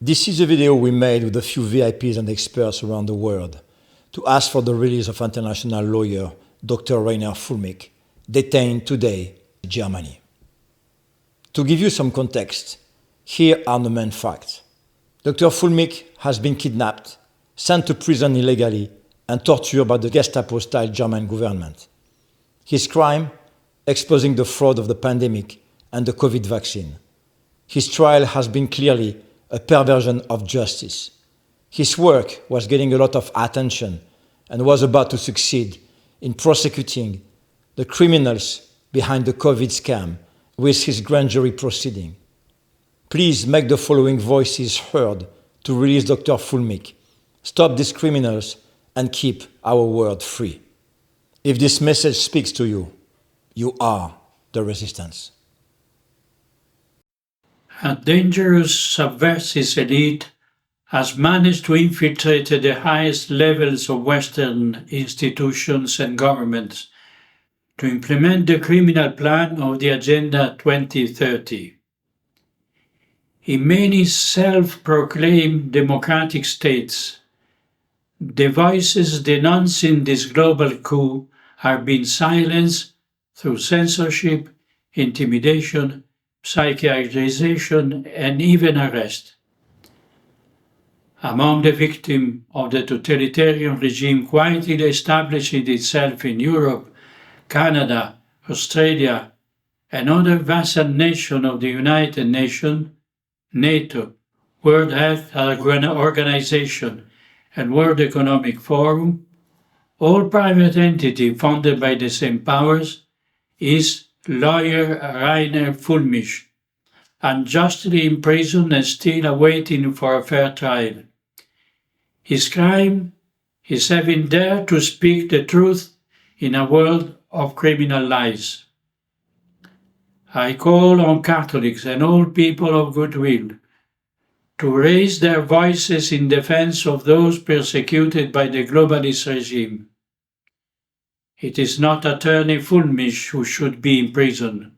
This is a video we made with a few VIPs and experts around the world to ask for the release of international lawyer Dr. Rainer Fulmich, detained today in Germany. To give you some context, here are the main facts. Dr. Fulmich has been kidnapped, sent to prison illegally, and tortured by the Gestapo-style German government. His crime? Exposing the fraud of the pandemic and the COVID vaccine. His trial has been clearly a perversion of justice. His work was getting a lot of attention and was about to succeed in prosecuting the criminals behind the COVID scam with his grand jury proceeding. Please make the following voices heard to release Dr. Fulmich, stop these criminals, and keep our world free. If this message speaks to you, you are the resistance. A dangerous subversive elite has managed to infiltrate the highest levels of Western institutions and governments to implement the criminal plan of the Agenda 2030. In many self-proclaimed democratic states, the voices denouncing this global coup are being silenced through censorship, intimidation, psychiatrization, and even arrest. Among the victims of the totalitarian regime quietly establishing itself in Europe, Canada, Australia, and other vassal nations of the United Nations, NATO, World Health Organization, and World Economic Forum, all private entities funded by the same powers, is lawyer Rainer Fulmich, unjustly imprisoned and still awaiting for a fair trial. His crime is having dared to speak the truth in a world of criminal lies. I call on Catholics and all people of goodwill to raise their voices in defense of those persecuted by the globalist regime. It is not Attorney Fulmich who should be in prison,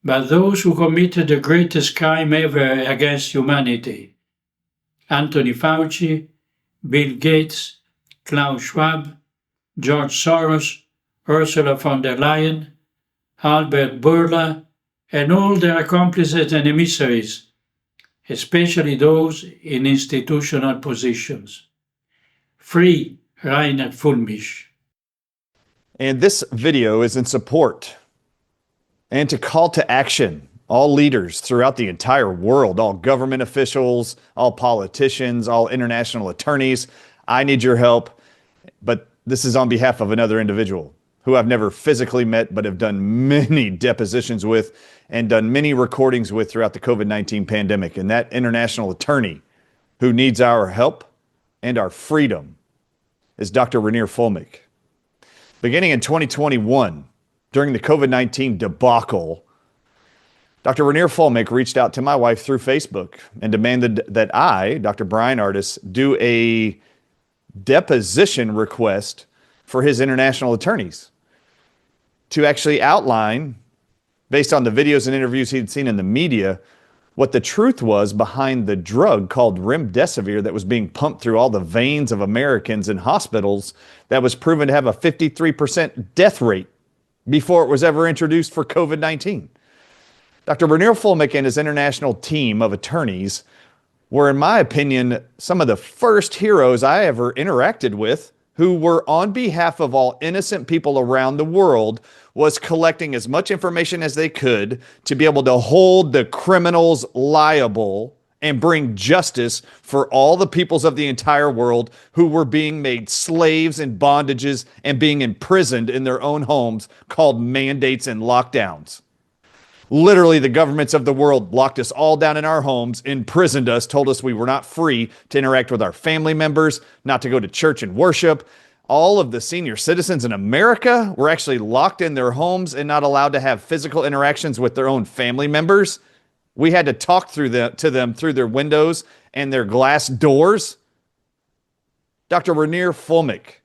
but those who committed the greatest crime ever against humanity: Anthony Fauci, Bill Gates, Klaus Schwab, George Soros, Ursula von der Leyen, Albert Bourla, and all their accomplices and emissaries, especially those in institutional positions. Free Rainer Fulmich. And this video is in support and to call to action all leaders throughout the entire world, all government officials, all politicians, all international attorneys. I need your help, but this is on behalf of another individual who I've never physically met, but have done many depositions with and done many recordings with throughout the COVID-19 pandemic. And that international attorney who needs our help and our freedom is Dr. Rainer Fulmich. Beginning in 2021, during the COVID-19 debacle, Dr. Rainer Fulmich reached out to my wife through Facebook and demanded that I, Dr. Bryan Ardis, do a deposition request for his international attorneys to actually outline, based on the videos and interviews he'd seen in the media, what the truth was behind the drug called remdesivir that was being pumped through all the veins of Americans in hospitals that was proven to have a 53% death rate before it was ever introduced for COVID-19. Dr. Rainer Fulmich and his international team of attorneys were, in my opinion, some of the first heroes I ever interacted with who were, on behalf of all innocent people around the world, was collecting as much information as they could to be able to hold the criminals liable and bring justice for all the peoples of the entire world who were being made slaves and bondages and being imprisoned in their own homes, called mandates and lockdowns. Literally, the governments of the world locked us all down in our homes, imprisoned us, told us we were not free to interact with our family members, not to go to church and worship. All of the senior citizens in America were actually locked in their homes and not allowed to have physical interactions with their own family members. We had to talk to them through their windows and their glass doors. Dr. Rainer Fulmich,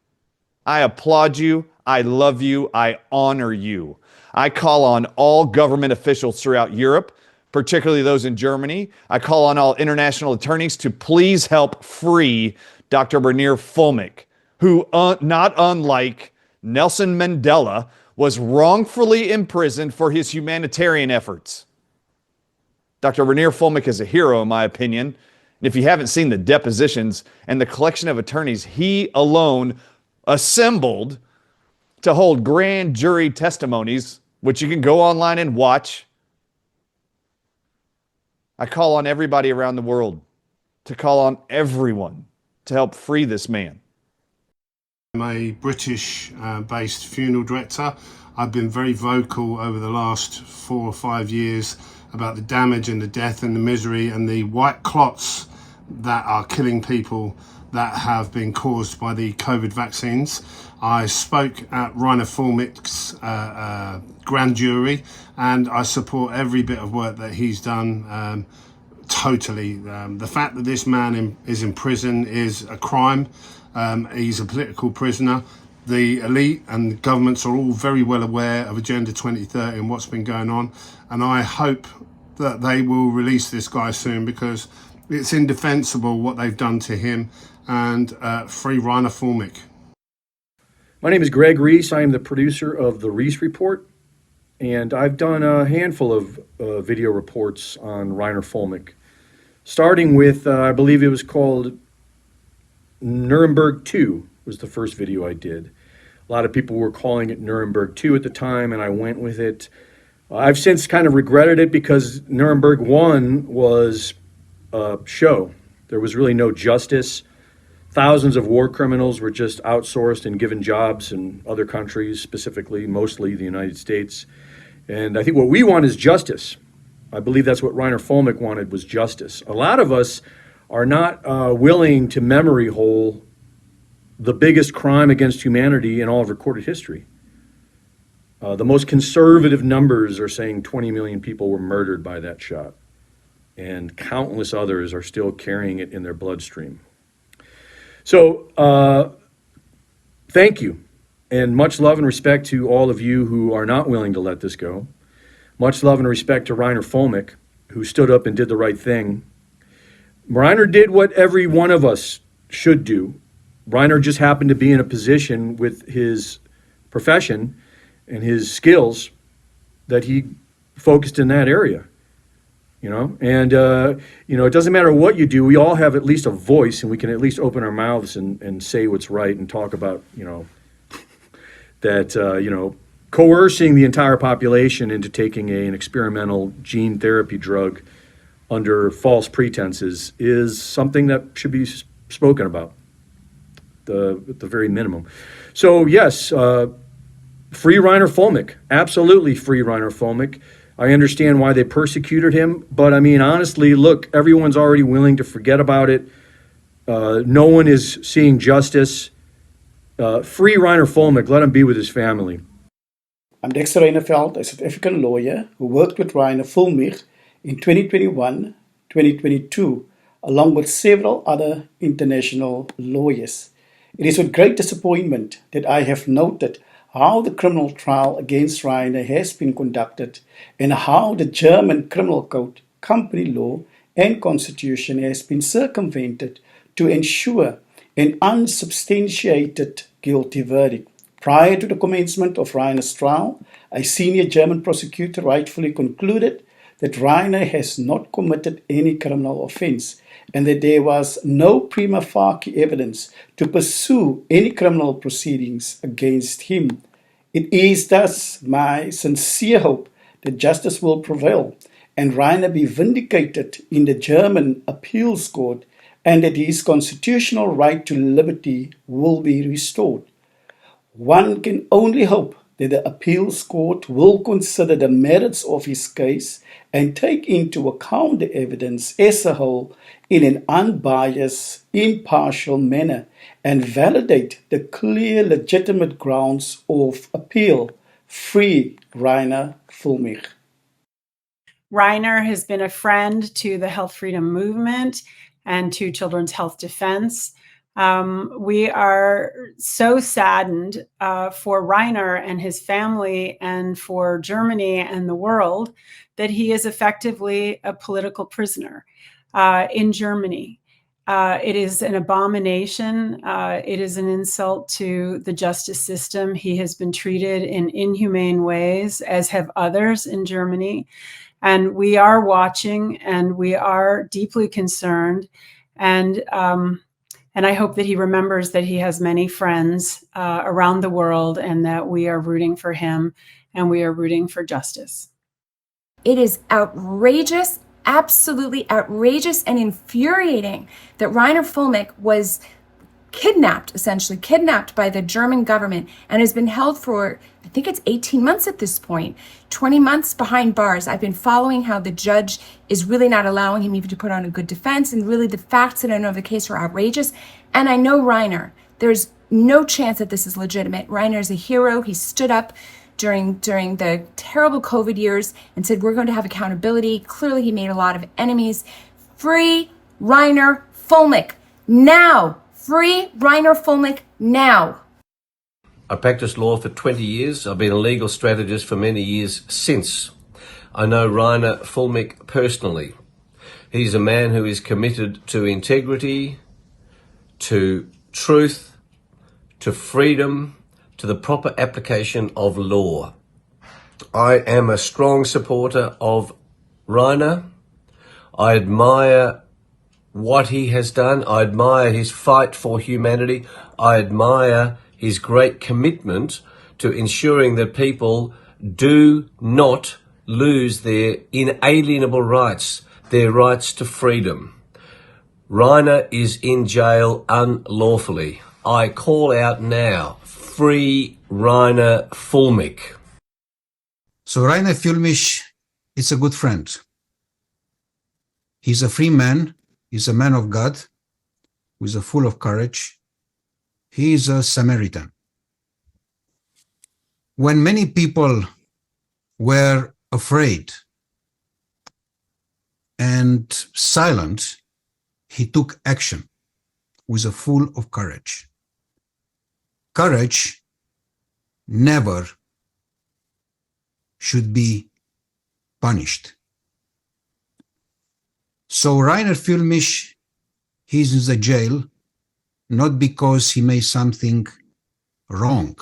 I applaud you. I love you. I honor you. I call on all government officials throughout Europe, particularly those in Germany. I call on all international attorneys to please help free Dr. Rainier Fulmick, who, not unlike Nelson Mandela, was wrongfully imprisoned for his humanitarian efforts. Dr. Rainier Fulmick is a hero, in my opinion. And if you haven't seen the depositions and the collection of attorneys he alone assembled to hold grand jury testimonies, which you can go online and watch, I call on everybody around the world to call on everyone to help free this man. I'm a British-based funeral director. I've been very vocal over the last 4 or 5 years about the damage and the death and the misery and the white clots that are killing people that have been caused by the COVID vaccines. I spoke at Rainer Fulmick's grand jury, and I support every bit of work that he's done totally. The fact that this man is in prison is a crime. He's a political prisoner. The elite and governments are all very well aware of Agenda 2030 and what's been going on, and I hope that they will release this guy soon, because it's indefensible what they've done to him, and free Rainer Fulmick. My name is Greg Reese. I am the producer of The Reese Report, and I've done a handful of video reports on Rainer Fulmick, starting with, I believe it was called Nuremberg 2 was the first video I did. A lot of people were calling it Nuremberg 2 at the time, and I went with it. I've since kind of regretted it, because Nuremberg 1 was a show. There was really no justice. Thousands of war criminals were just outsourced and given jobs in other countries, specifically, mostly the United States. And I think what we want is justice. I believe that's what Rainer Fulmick wanted, was justice. A lot of us are not willing to memory hole the biggest crime against humanity in all of recorded history. The most conservative numbers are saying 20 million people were murdered by that shot, and countless others are still carrying it in their bloodstream. So thank you, and much love and respect to all of you who are not willing to let this go. Much love and respect to Rainer Fulmick, who stood up and did the right thing. Rainer did what every one of us should do. Rainer just happened to be in a position with his profession and his skills that he focused in that area. And it doesn't matter what you do. We all have at least a voice, and we can at least open our mouths and say what's right and talk about, that, coercing the entire population into taking an experimental gene therapy drug under false pretenses is something that should be spoken about, at the very minimum. So yes, free Rainer Fulmick, absolutely free Rainer Fulmick. I understand why they persecuted him, but I mean, honestly, look, everyone's already willing to forget about it. No one is seeing justice. Free Rainer Fulmick, let him be with his family. I'm Dexter Reineveld, a South African lawyer who worked with Rainer Fulmick in 2021, 2022, along with several other international lawyers. It is with great disappointment that I have noted how the criminal trial against Rainer has been conducted, and how the German criminal code, company law, and constitution has been circumvented to ensure an unsubstantiated guilty verdict. Prior to the commencement of Rainer's trial, a senior German prosecutor rightfully concluded that Rainer has not committed any criminal offense, and that there was no prima facie evidence to pursue any criminal proceedings against him. It is thus my sincere hope that justice will prevail and Rainer be vindicated in the German appeals court, and that his constitutional right to liberty will be restored. One can only hope that the appeals court will consider the merits of his case and take into account the evidence as a whole in an unbiased, impartial manner, and validate the clear, legitimate grounds of appeal. Free Rainer Fulmick. Rainer has been a friend to the Health Freedom Movement and to Children's Health Defense. We are so saddened for Reiner and his family and for Germany and the world that he is effectively a political prisoner in Germany. It is an abomination. It is an insult to the justice system. He has been treated in inhumane ways, as have others in Germany. And we are watching, and we are deeply concerned. And I hope that he remembers that he has many friends around the world, and that we are rooting for him, and we are rooting for justice. It is outrageous, absolutely outrageous and infuriating that Reiner Fuellmich was essentially kidnapped by the German government and has been held for, I think it's 18 months at this point, 20 months behind bars. I've been following how the judge is really not allowing him even to put on a good defense, and really the facts that I know of the case are outrageous. And I know Reiner, there's no chance that this is legitimate. Reiner is a hero. He stood up during the terrible COVID years and said, we're going to have accountability. Clearly, he made a lot of enemies. Free Reiner Fuellmich now. Free Reiner Fuellmich now. I practiced law for 20 years. I've been a legal strategist for many years since. I know Reiner Fuellmich personally. He's a man who is committed to integrity, to truth, to freedom, to the proper application of law. I am a strong supporter of Reiner. I admire what he has done. I admire his fight for humanity. I admire his great commitment to ensuring that people do not lose their inalienable rights, their rights to freedom. Reiner is in jail unlawfully. I call out now, free Reiner Fuellmich. So Reiner Fuellmich is a good friend. He's a free man. He's a man of God who is full of courage. He is a Samaritan. When many people were afraid and silent, he took action with full of courage. Courage never should be punished. So Reiner Fuellmich, he's in the jail not because he made something wrong,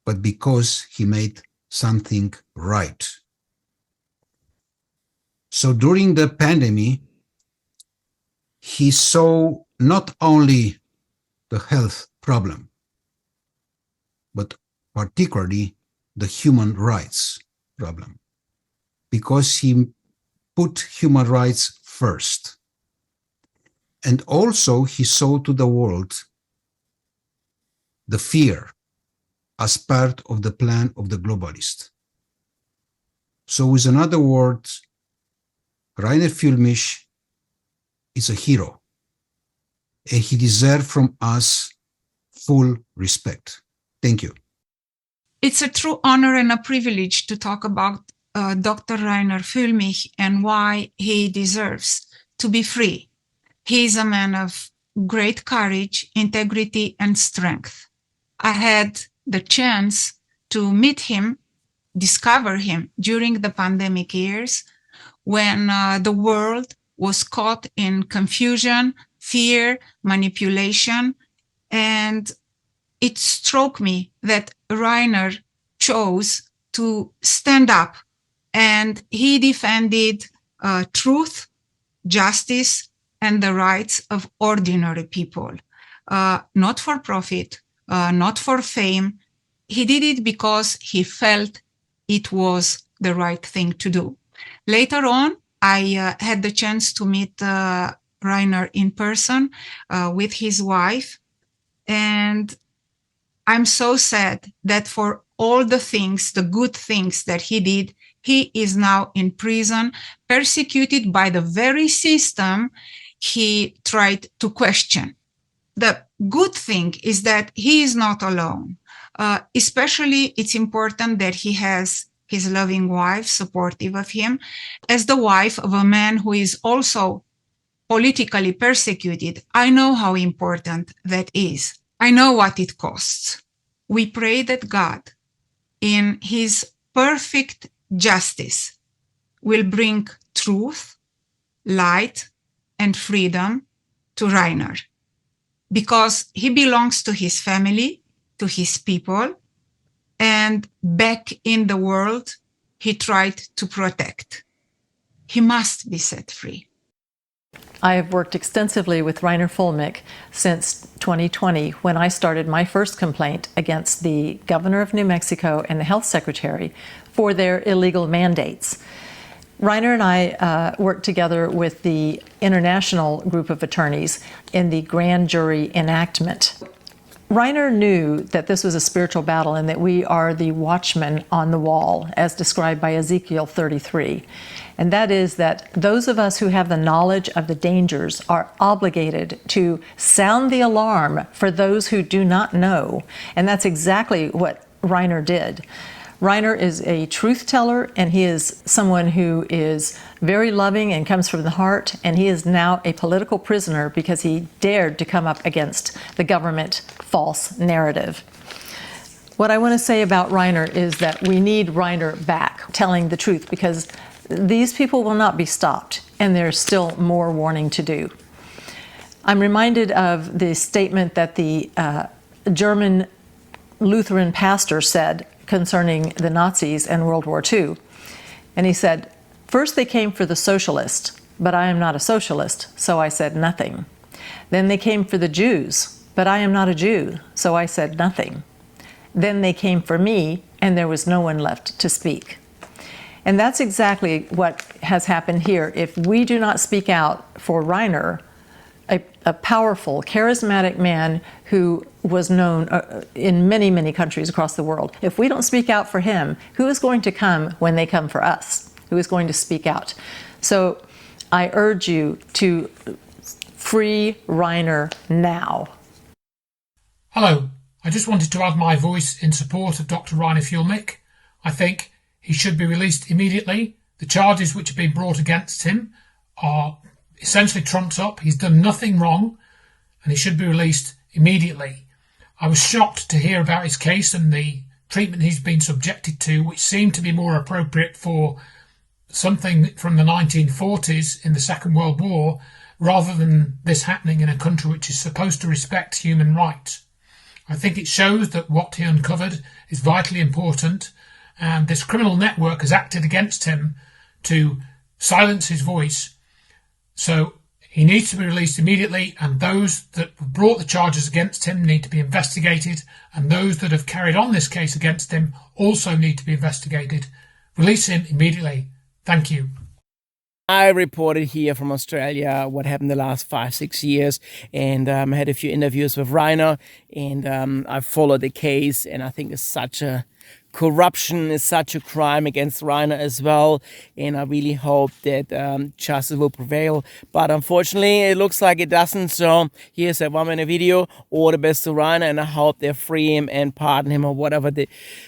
but because he made something right. So during the pandemic, he saw not only the health problem, but particularly the human rights problem, because he put human rights first. And also he saw to the world the fear as part of the plan of the globalist. So with another word, Reiner Fuellmich is a hero, and he deserves from us full respect. Thank you. It's a true honor and a privilege to talk about Dr. Reiner Fuellmich and why he deserves to be free. He is a man of great courage, integrity, and strength. I had the chance to meet him, discover him during the pandemic years when the world was caught in confusion, fear, manipulation, and it struck me that Reiner chose to stand up, and he defended truth, justice, and the rights of ordinary people, not for profit, not for fame. He did it because he felt it was the right thing to do. Later on, I had the chance to meet Reiner in person with his wife, and I'm so sad that for all the things, the good things that he did, he is now in prison, persecuted by the very system he tried to question. The good thing is that he is not alone. Especially, it's important that he has his loving wife supportive of him, as the wife of a man who is also politically persecuted, I know how important that is. I know what it costs. We pray that God, in his perfect justice, will bring truth, light, and freedom to Rainer, because he belongs to his family, to his people, and back in the world he tried to protect. He must be set free. I have worked extensively with Reiner Fuellmich since 2020, when I started my first complaint against the governor of New Mexico and the health secretary for their illegal mandates. Reiner and I worked together with the international group of attorneys in the grand jury enactment. Reiner knew that this was a spiritual battle and that we are the watchmen on the wall, as described by Ezekiel 33. And that is that those of us who have the knowledge of the dangers are obligated to sound the alarm for those who do not know. And that's exactly what Reiner did. Reiner is a truth teller, and he is someone who is very loving and comes from the heart, and he is now a political prisoner because he dared to come up against the government false narrative. What I want to say about Reiner is that we need Reiner back telling the truth, because these people will not be stopped, and there's still more warning to do. I'm reminded of the statement that the German Lutheran pastor said concerning the Nazis and World War II. And he said, "First they came for the socialist, but I am not a socialist, so I said nothing. Then they came for the Jews, but I am not a Jew, so I said nothing. Then they came for me, and there was no one left to speak." And that's exactly what has happened here. If we do not speak out for Reiner, a powerful, charismatic man who was known in many, many countries across the world, if we don't speak out for him, who is going to come when they come for us? Who is going to speak out? So I urge you to free Reiner now. Hello, I just wanted to add my voice in support of Dr. Reiner Fuellmich. I think he should be released immediately. The charges which have been brought against him are essentially trumped up. He's done nothing wrong, and he should be released immediately. I was shocked to hear about his case and the treatment he's been subjected to, which seemed to be more appropriate for something from the 1940s in the Second World War, rather than this happening in a country which is supposed to respect human rights. I think it shows that what he uncovered is vitally important, and this criminal network has acted against him to silence his voice. So he needs to be released immediately, and those that brought the charges against him need to be investigated, and those that have carried on this case against him also need to be investigated. Release him immediately. Thank you. I reported here from Australia what happened the last 5-6 years, and I had a few interviews with Reiner, and I followed the case, and I think it's such a corruption is such a crime against Reiner as well, and I really hope that justice will prevail. But unfortunately, it looks like it doesn't. So here's a 1-minute video. All the best to Reiner, and I hope they free him and pardon him, or whatever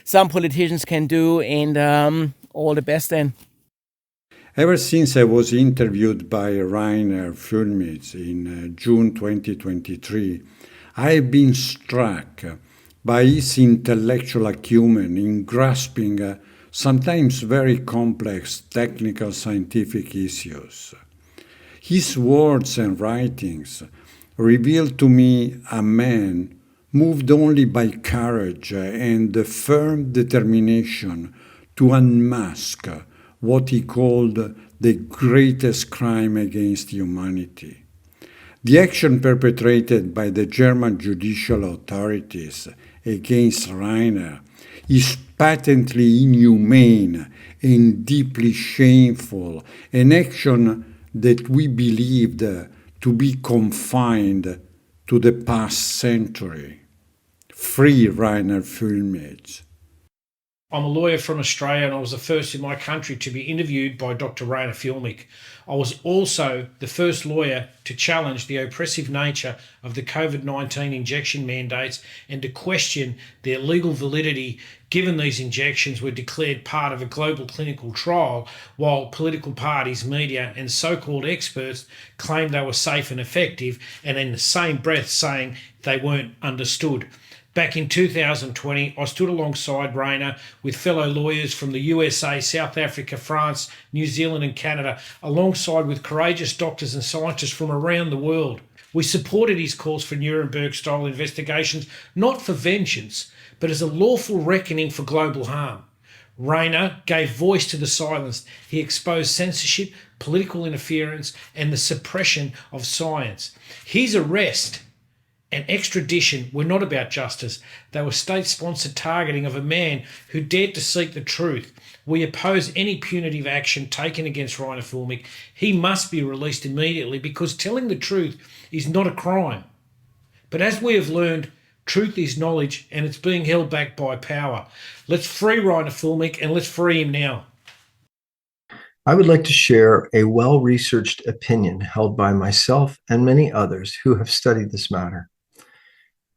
some politicians can do. And all the best then. Ever since I was interviewed by Reiner Fuellmich in June 2023, I have been struck by his intellectual acumen in grasping sometimes very complex technical scientific issues. His words and writings reveal to me a man moved only by courage and the firm determination to unmask what he called the greatest crime against humanity. The action perpetrated by the German judicial authorities against Reiner is patently inhumane and deeply shameful, an action that we believed to be confined to the past century. Free Reiner Fuellmich. I'm a lawyer from Australia, and I was the first in my country to be interviewed by Dr. Rainer Fuellmich. I was also the first lawyer to challenge the oppressive nature of the COVID-19 injection mandates and to question their legal validity, given these injections were declared part of a global clinical trial, while political parties, media and so-called experts claimed they were safe and effective, and in the same breath saying they weren't understood. Back in 2020, I stood alongside Rainer with fellow lawyers from the USA, South Africa, France, New Zealand and Canada, alongside with courageous doctors and scientists from around the world. We supported his calls for Nuremberg-style investigations, not for vengeance, but as a lawful reckoning for global harm. Rainer gave voice to the silenced. He exposed censorship, political interference and the suppression of science. His arrest and extradition were not about justice. They were state-sponsored targeting of a man who dared to seek the truth. We oppose any punitive action taken against Rainer Fuellmich. He must be released immediately because telling the truth is not a crime. But as we have learned, truth is knowledge and it's being held back by power. Let's free Rainer Fuellmich and let's free him now. I would like to share a well-researched opinion held by myself and many others who have studied this matter.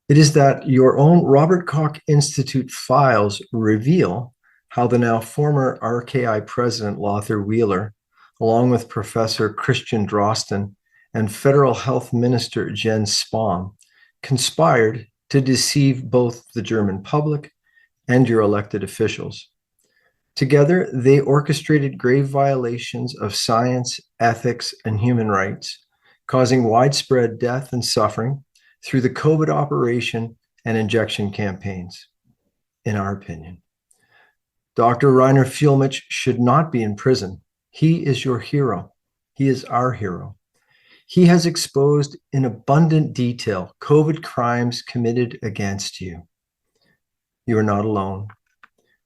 It is that your own Robert Koch Institute files reveal how the now former RKI president Lothar Wieler, along with Professor Christian Drosten and Federal Health Minister Jens Spahn, conspired to deceive both the German public and your elected officials. Together, they orchestrated grave violations of science, ethics, and human rights, causing widespread death and suffering through the COVID operation and injection campaigns, in our opinion. Dr. Rainer Fuellmich should not be in prison. He is your hero. He is our hero. He has exposed in abundant detail COVID crimes committed against you. You are not alone.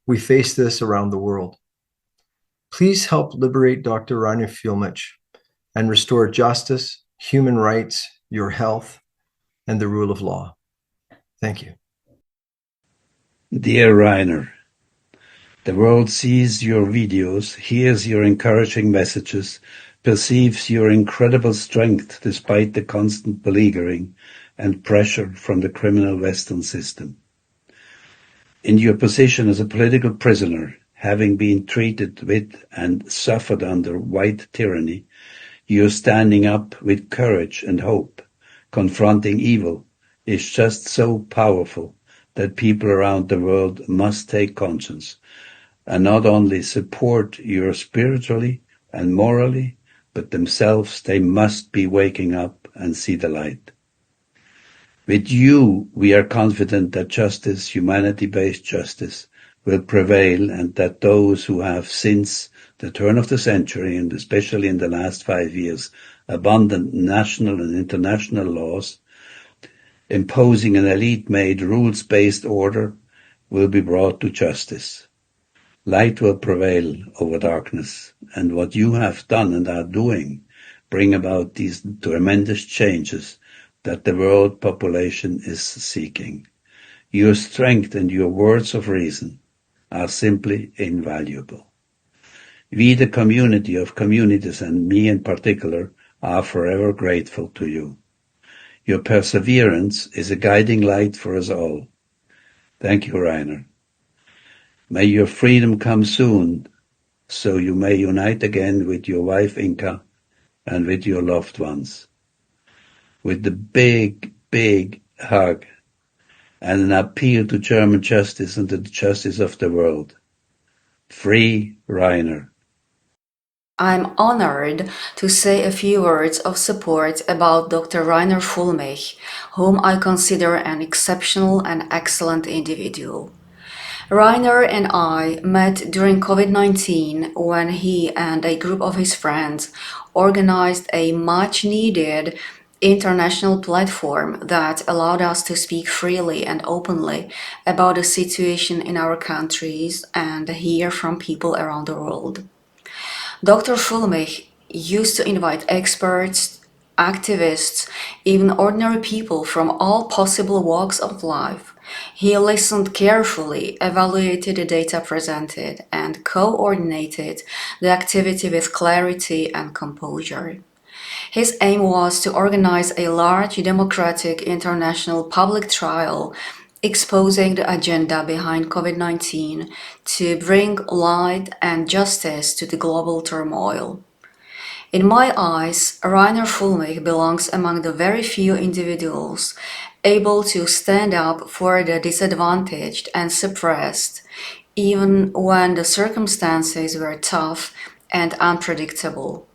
We face this around the world. Please help liberate Dr. Rainer Fuellmich and restore justice, human rights, your health, and the rule of law. Thank you. Dear Rainer, the world sees your videos, hears your encouraging messages, perceives your incredible strength despite the constant beleaguering and pressure from the criminal Western system. In your position as a political prisoner, having been treated with and suffered under white tyranny, you are standing up with courage and hope. Confronting evil is just so powerful that people around the world must take conscience and not only support you spiritually and morally, but themselves they must be waking up and see the light. With you, we are confident that justice, humanity-based justice, will prevail and that those who have since the turn of the century, and especially in the last 5 years, abundant national and international laws, imposing an elite-made rules-based order, will be brought to justice. Light will prevail over darkness, and what you have done and are doing bring about these tremendous changes that the world population is seeking. Your strength and your words of reason are simply invaluable. We, the community of communities, and me in particular, are forever grateful to you. Your perseverance is a guiding light for us all. Thank you, Rainer. May your freedom come soon, so you may unite again with your wife Inka and with your loved ones. With the big, big hug and an appeal to German justice and to the justice of the world. Free Rainer. I'm honored to say a few words of support about Dr. Rainer Fuellmich, whom I consider an exceptional and excellent individual. Rainer and I met during COVID-19 when he and a group of his friends organized a much-needed international platform that allowed us to speak freely and openly about the situation in our countries and hear from people around the world. Dr. Fuellmich used to invite experts, activists, even ordinary people from all possible walks of life He listened carefully, evaluated the data presented, and coordinated the activity with clarity and composure. His aim was to organize a large democratic international public trial exposing the agenda behind COVID-19 to bring light and justice to the global turmoil. In my eyes, Reiner Fuellmich belongs among the very few individuals able to stand up for the disadvantaged and suppressed, even when the circumstances were tough and unpredictable.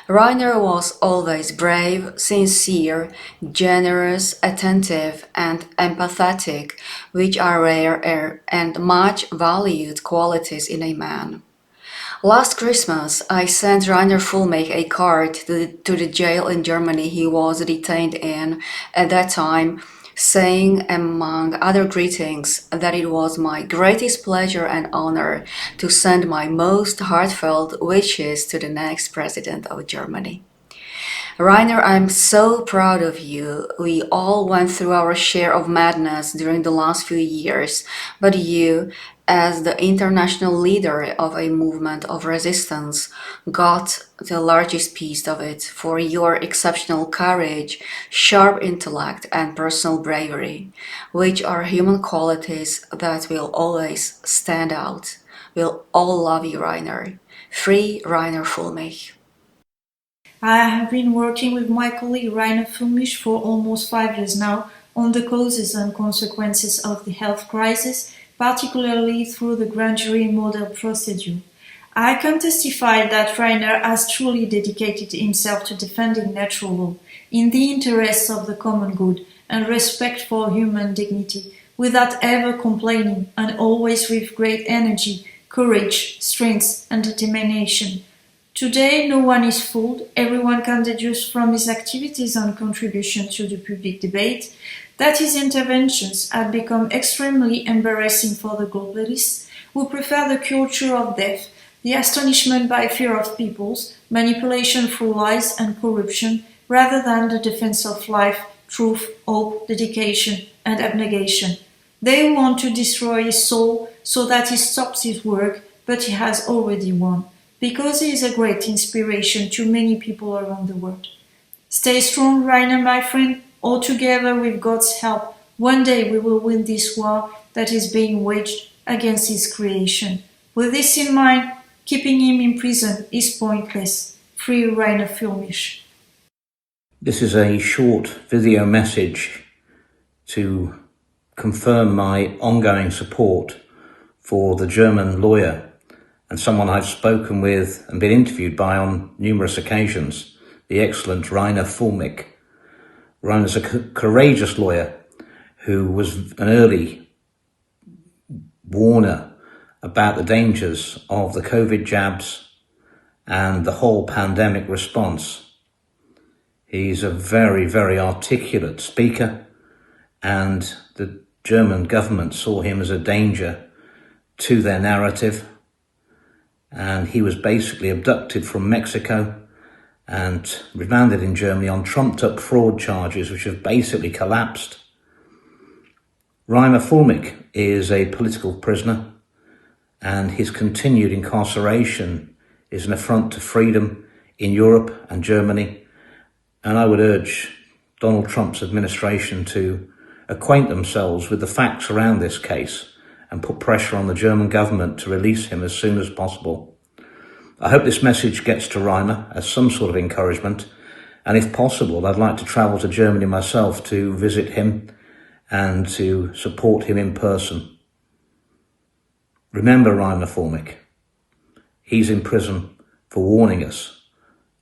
Reiner was always brave, sincere, generous, attentive, and empathetic, which are rare and much valued qualities in a man. Last Christmas, I sent Reiner Fuellmich a card to the jail in Germany he was detained in at that time, saying, among other greetings, that it was my greatest pleasure and honor to send my most heartfelt wishes to the next president of Germany. Reiner, I'm so proud of you. We all went through our share of madness during the last few years, but you, as the international leader of a movement of resistance, got the largest piece of it for your exceptional courage, sharp intellect, and personal bravery, which are human qualities that will always stand out. We'll all love you, Reiner. Free Reiner Fuellmich. I have been working with my colleague Reiner Fuellmich for almost 5 years now on the causes and consequences of the health crisis, particularly through the grand jury model procedure. I can testify that Reiner has truly dedicated himself to defending natural law in the interests of the common good and respect for human dignity, without ever complaining and always with great energy, courage, strength and determination. Today, no one is fooled. Everyone can deduce from his activities and contribution to the public debate that his interventions had become extremely embarrassing for the globalists who prefer the culture of death, the astonishment by fear of peoples, manipulation through lies and corruption, rather than the defense of life, truth, hope, dedication, and abnegation. They want to destroy his soul so that he stops his work, but he has already won, because he is a great inspiration to many people around the world. Stay strong, Reiner, my friend. All together, with God's help, one day we will win this war that is being waged against his creation. With this in mind, keeping him in prison is pointless. Free Reiner Fuellmich. This is a short video message to confirm my ongoing support for the German lawyer and someone I've spoken with and been interviewed by on numerous occasions, the excellent Reiner Fuellmich. Reiner's a courageous lawyer who was an early warner about the dangers of the COVID jabs and the whole pandemic response. He's a very, very articulate speaker, and the German government saw him as a danger to their narrative. And he was basically abducted from Mexico and remanded in Germany on trumped-up fraud charges, which have basically collapsed. Reiner Fuellmich is a political prisoner, and his continued incarceration is an affront to freedom in Europe and Germany. And I would urge Donald Trump's administration to acquaint themselves with the facts around this case and put pressure on the German government to release him as soon as possible. I hope this message gets to Reiner as some sort of encouragement, and if possible, I'd like to travel to Germany myself to visit him and to support him in person. Remember Reiner Fuellmich. He's in prison for warning us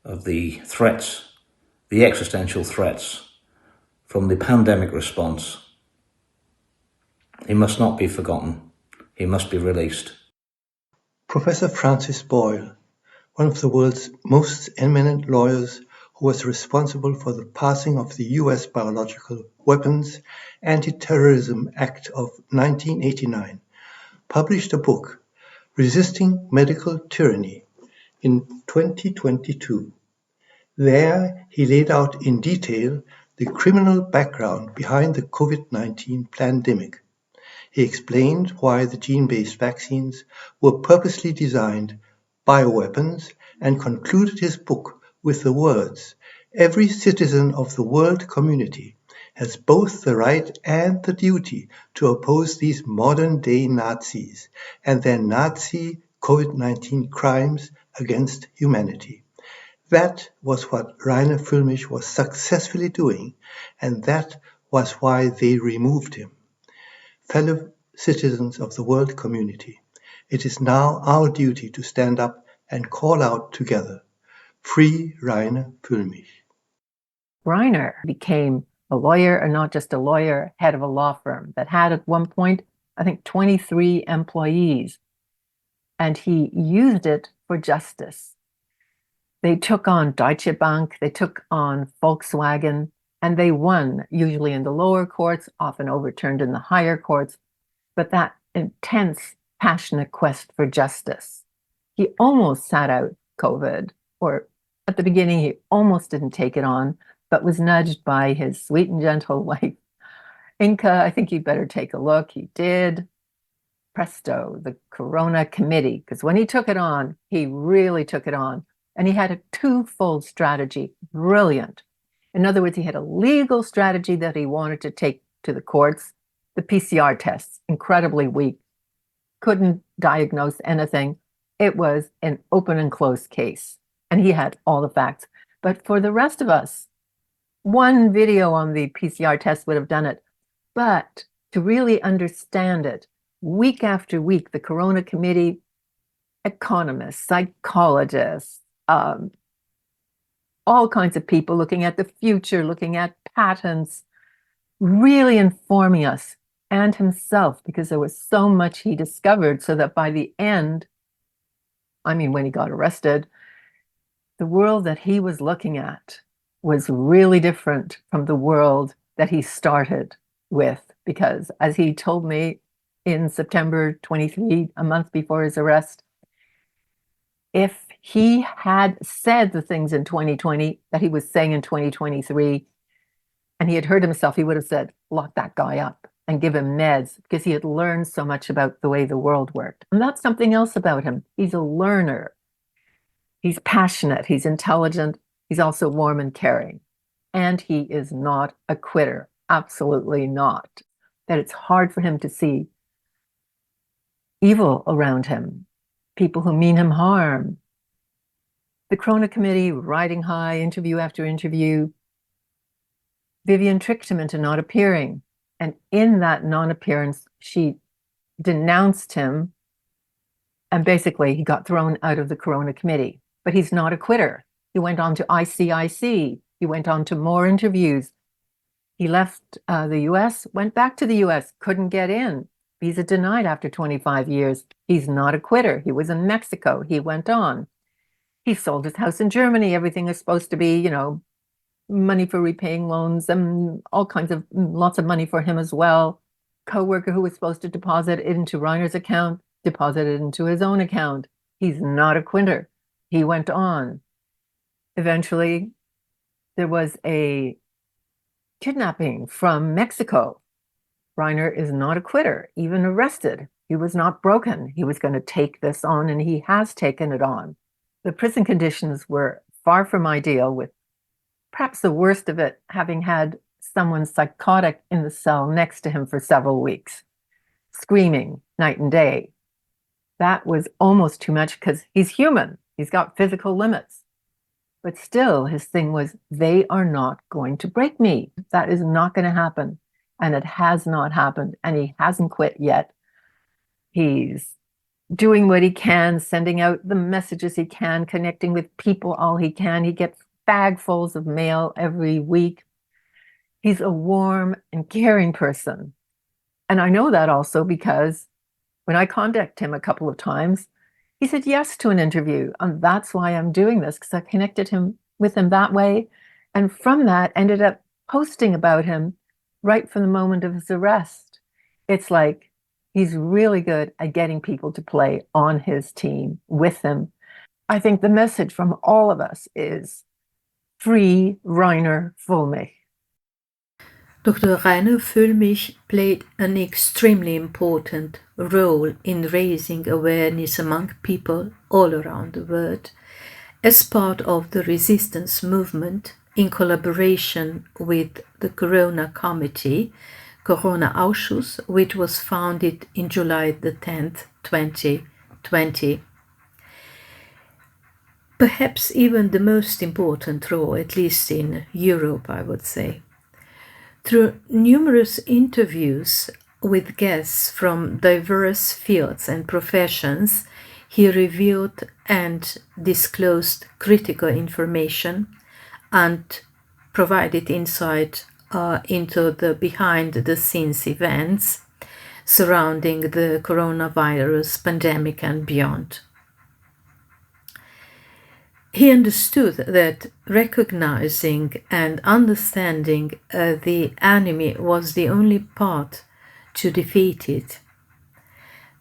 of the threats, the existential threats from the pandemic response. He must not be forgotten. He must be released. Professor Francis Boyle, one of the world's most eminent lawyers who was responsible for the passing of the US Biological Weapons Anti-Terrorism Act of 1989, published a book, Resisting Medical Tyranny, in 2022. There, he laid out in detail the criminal background behind the COVID-19 pandemic. He explained why the gene-based vaccines were purposely designed bioweapons and concluded his book with the words, "Every citizen of the world community has both the right and the duty to oppose these modern-day Nazis and their Nazi COVID-19 crimes against humanity." That was what Rainer Füllmich was successfully doing, and that was why they removed him. Fellow citizens of the world community, it is now our duty to stand up and call out together, "Free Rainer Füllmich." Rainer became a lawyer, and not just a lawyer, head of a law firm that had at one point, I think, 23 employees. And he used it for justice. They took on Deutsche Bank, they took on Volkswagen, and they won, usually in the lower courts, often overturned in the higher courts. But that intense, passionate quest for justice. He almost sat out COVID, or at the beginning, he almost didn't take it on, but was nudged by his sweet and gentle wife, Inka. I think you'd better take a look. He did. Presto, the Corona Committee, because when he took it on, he really took it on. And he had a twofold strategy. Brilliant. In other words, he had a legal strategy that he wanted to take to the courts. The PCR tests, incredibly weak, couldn't diagnose anything. It was an open and closed case, and he had all the facts. But for the rest of us, one video on the PCR test would have done it. But to really understand it, week after week, the Corona Committee, economists, psychologists, all kinds of people looking at the future, looking at patents, really informing us, and himself, because there was so much he discovered, so that by the end, I mean, when he got arrested, the world that he was looking at was really different from the world that he started with. Because as he told me in September 23, a month before his arrest, if he had said the things in 2020 that he was saying in 2023, and he had heard himself, he would have said, lock that guy up and give him meds, because he had learned so much about the way the world worked. And that's something else about him. He's a learner. He's passionate. He's intelligent. He's also warm and caring. And he is not a quitter. Absolutely not. That it's hard for him to see evil around him, people who mean him harm. The Corona Committee, riding high, interview after interview. Vivian tricked him into not appearing. And in that non-appearance, she denounced him. And basically, he got thrown out of the Corona Committee. But he's not a quitter. He went on to ICIC. He went on to more interviews. He left the US, went back to the US, couldn't get in. Visa denied after 25 years. He's not a quitter. He was in Mexico. He went on. He sold his house in Germany. Everything is supposed to be, you know, money for repaying loans and all kinds of, lots of money for him as well. Co-worker who was supposed to deposit it into Reiner's account, deposited it into his own account. He's not a quitter. He went on. Eventually, there was a kidnapping from Mexico. Rainer is not a quitter, even arrested. He was not broken. He was going to take this on, and he has taken it on. The prison conditions were far from ideal, with perhaps the worst of it having had someone psychotic in the cell next to him for several weeks, screaming night and day. That was almost too much, because he's human. He's got physical limits. But still, his thing was, they are not going to break me. That is not going to happen. And it has not happened. And he hasn't quit yet. He's doing what he can, sending out the messages he can, connecting with people all he can. He gets bagfuls of mail every week. He's a warm and caring person. And I know that also because when I contacted him a couple of times, he said yes to an interview. And that's why I'm doing this, because I connected with him that way. And from that, ended up posting about him right from the moment of his arrest. It's like he's really good at getting people to play on his team with him. I think the message from all of us is free Rainer Füllmich. Dr. Rainer Füllmich played an extremely important role in raising awareness among people all around the world as part of the resistance movement in collaboration with the Corona Committee, Corona Ausschuss, which was founded in July the 10th, 2020. Perhaps even the most important role, at least in Europe, I would say. Through numerous interviews with guests from diverse fields and professions, he revealed and disclosed critical information and provided insight into the behind-the-scenes events surrounding the coronavirus pandemic and beyond. He understood that recognizing and understanding the enemy was the only path to defeat it.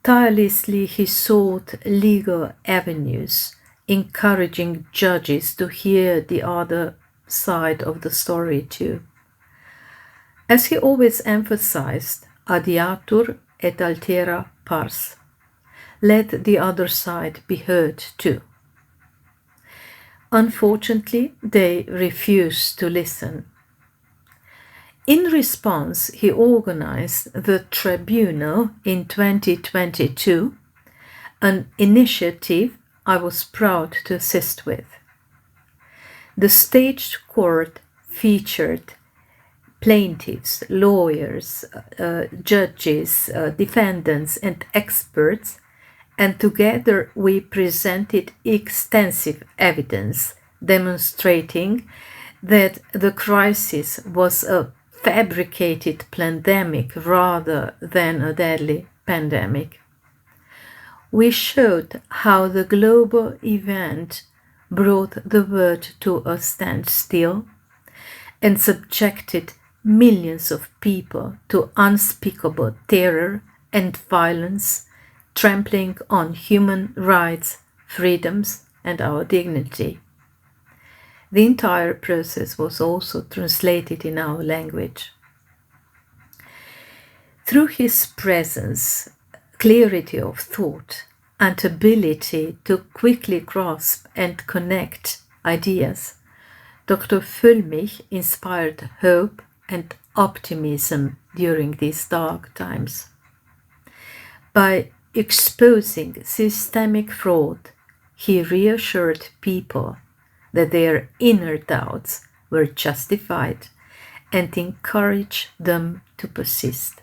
Tirelessly, he sought legal avenues, encouraging judges to hear the other side of the story too. As he always emphasized, adiatur et altera pars. Let the other side be heard too. Unfortunately, they refused to listen. In response, he organized the Tribunal in 2022, an initiative I was proud to assist with. The staged court featured plaintiffs, lawyers, judges, defendants, and experts, and together we presented extensive evidence demonstrating that the crisis was a fabricated pandemic rather than a deadly pandemic. We showed how the global event brought the world to a standstill and subjected millions of people to unspeakable terror and violence, trampling on human rights, freedoms, and our dignity. The entire process was also translated in our language. Through his presence, clarity of thought, and ability to quickly grasp and connect ideas, Dr. Füllmich inspired hope and optimism during these dark times. By exposing systemic fraud, he reassured people that their inner doubts were justified and encouraged them to persist.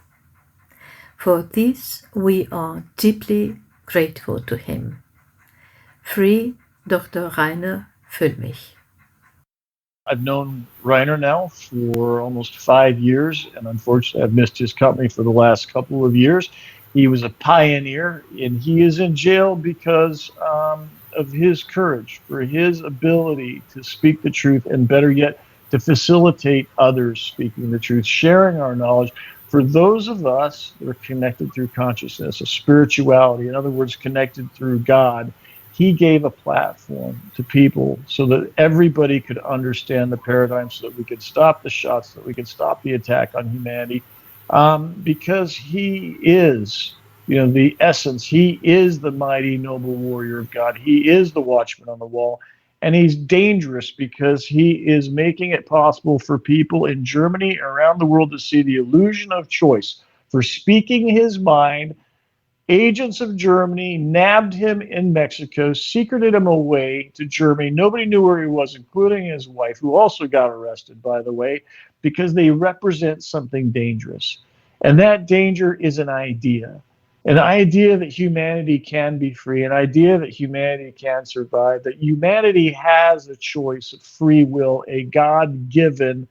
For this, we are deeply grateful to him. Free Dr. Rainer Füllmich. I've known Rainer now for almost 5 years, and unfortunately I've missed his company for the last couple of years. He was a pioneer, and he is in jail because of his courage, for his ability to speak the truth, and better yet, to facilitate others speaking the truth, sharing our knowledge. For those of us that are connected through consciousness, a spirituality, in other words, connected through God, he gave a platform to people so that everybody could understand the paradigm, so that we could stop the shots, so that we could stop the attack on humanity. Because he is, the essence. He is the mighty, noble warrior of God. He is the watchman on the wall. And he's dangerous because he is making it possible for people in Germany, around the world, to see the illusion of choice. For speaking his mind, agents of Germany nabbed him in Mexico, secreted him away to Germany. Nobody knew where he was, including his wife, who also got arrested, by the way, because they represent something dangerous. And that danger is an idea that humanity can be free, an idea that humanity can survive, that humanity has a choice of free will, a God-given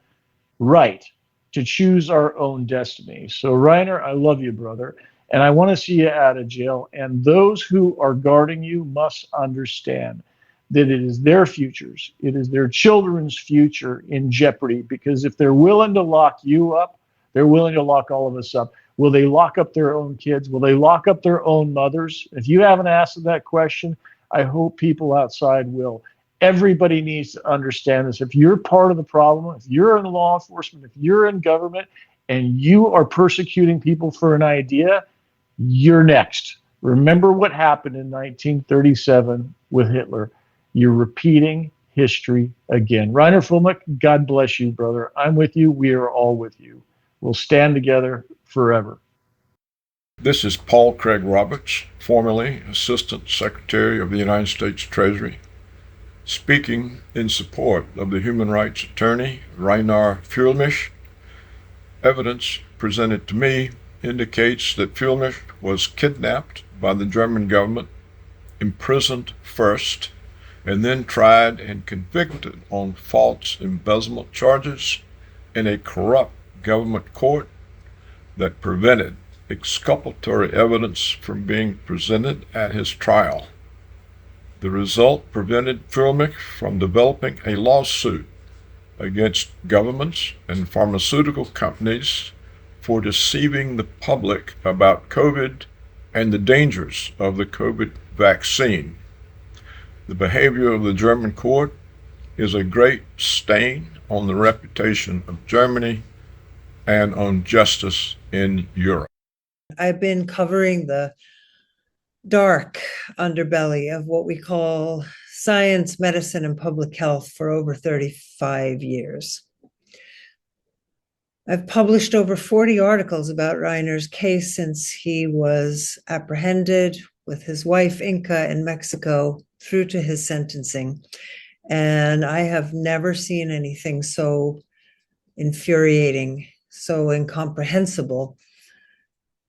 right to choose our own destiny. So, Rainer, I love you, brother, and I want to see you out of jail. And those who are guarding you must understand that it is their futures, it is their children's future in jeopardy, because if they're willing to lock you up, they're willing to lock all of us up. Will they lock up their own kids? Will they lock up their own mothers? If you haven't asked that question, I hope people outside will. Everybody needs to understand this. If you're part of the problem, if you're in law enforcement, if you're in government, and you are persecuting people for an idea, you're next. Remember what happened in 1937 with Hitler. You're repeating history again. Reiner Fuellmich, God bless you, brother. I'm with you. We are all with you. We'll stand together forever. This is Paul Craig Roberts, formerly Assistant Secretary of the United States Treasury, speaking in support of the human rights attorney, Reiner Fuellmich. Evidence presented to me indicates that Fuellmich was kidnapped by the German government, imprisoned first, and then tried and convicted on false embezzlement charges in a corrupt government court that prevented exculpatory evidence from being presented at his trial. The result prevented Fuellmich from developing a lawsuit against governments and pharmaceutical companies for deceiving the public about COVID and the dangers of the COVID vaccine. The behavior of the German court is a great stain on the reputation of Germany and on justice in Europe. I've been covering the dark underbelly of what we call science, medicine, and public health for over 35 years. I've published over 40 articles about Reiner's case since he was apprehended with his wife Inca in Mexico through to his sentencing. And I have never seen anything so infuriating, so incomprehensible,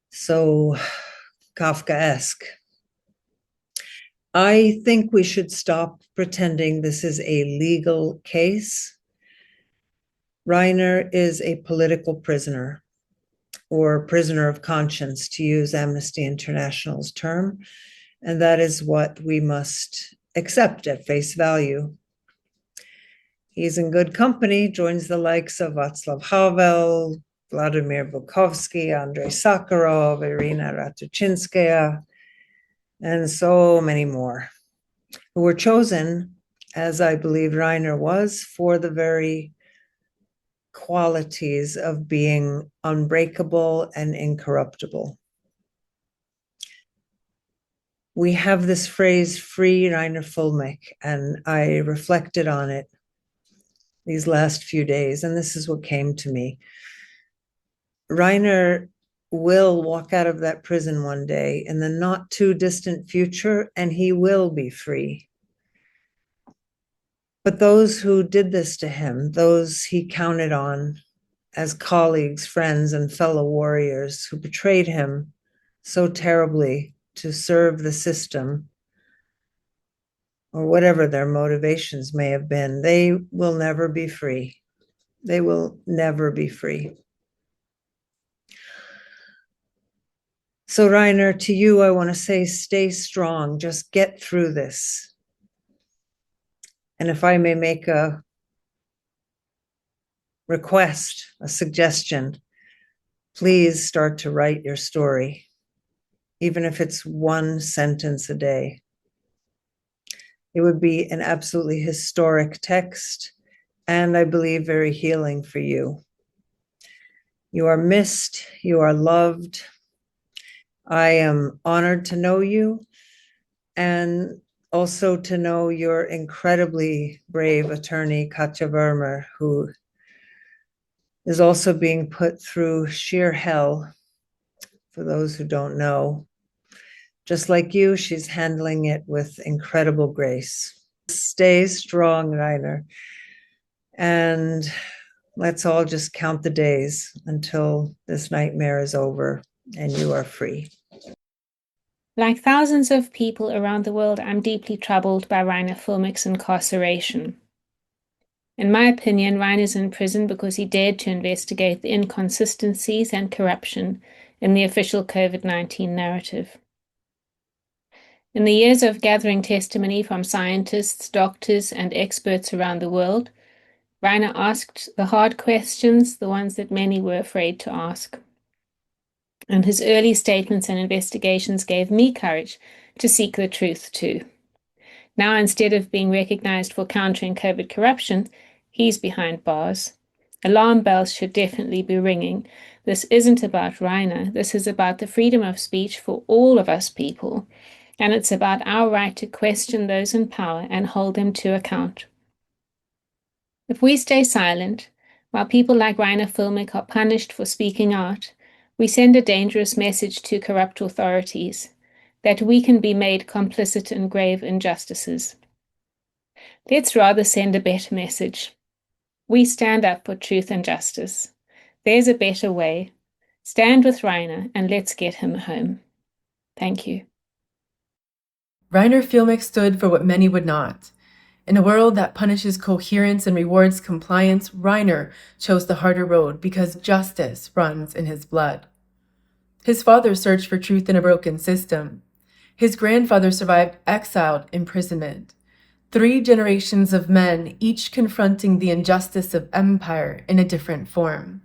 so Kafkaesque. I think we should stop pretending this is a legal case. Reiner is a political prisoner, or prisoner of conscience, to use Amnesty International's term, and that is what we must accept at face value. He's in good company, joins the likes of Václav Havel, Vladimir Bukovsky, Andrei Sakharov, Irina Ratuchinskaya, and so many more, who were chosen, as I believe Reiner was, for the very qualities of being unbreakable and incorruptible. We have this phrase, free Reiner Fuellmich, and I reflected on it these last few days, and this is what came to me. Reiner will walk out of that prison one day in the not too distant future, and he will be free. But those who did this to him, those he counted on as colleagues, friends, and fellow warriors who betrayed him so terribly to serve the system, or whatever their motivations may have been, they will never be free. They will never be free. So Reiner, to you, I want to say, stay strong, just get through this. And if I may make a request, a suggestion, please start to write your story, even if it's one sentence a day. It would be an absolutely historic text, and I believe very healing for you. You are missed, you are loved. I am honored to know you, and also to know your incredibly brave attorney, Katja Vermer, who is also being put through sheer hell. For those who don't know, just like you, she's handling it with incredible grace. Stay strong, Reiner, and let's all just count the days until this nightmare is over and you are free. Like thousands of people around the world, I'm deeply troubled by Reiner Fuellmich's incarceration. In my opinion, Reiner's in prison because he dared to investigate the inconsistencies and corruption in the official COVID-19 narrative. In the years of gathering testimony from scientists, doctors, and experts around the world, Reiner asked the hard questions, the ones that many were afraid to ask. And his early statements and investigations gave me courage to seek the truth too. Now, instead of being recognized for countering COVID corruption, he's behind bars. Alarm bells should definitely be ringing. This isn't about Rainer. This is about the freedom of speech for all of us people. And it's about our right to question those in power and hold them to account. If we stay silent, while people like Rainer Fuellmich are punished for speaking out, we send a dangerous message to corrupt authorities that we can be made complicit in grave injustices. Let's rather send a better message. We stand up for truth and justice. There's a better way. Stand with Rainer and let's get him home. Thank you. Rainer Fuellmich stood for what many would not. In a world that punishes coherence and rewards compliance, Rainer chose the harder road because justice runs in his blood. His father searched for truth in a broken system. His grandfather survived exiled imprisonment. 3 generations of men, each confronting the injustice of empire in a different form.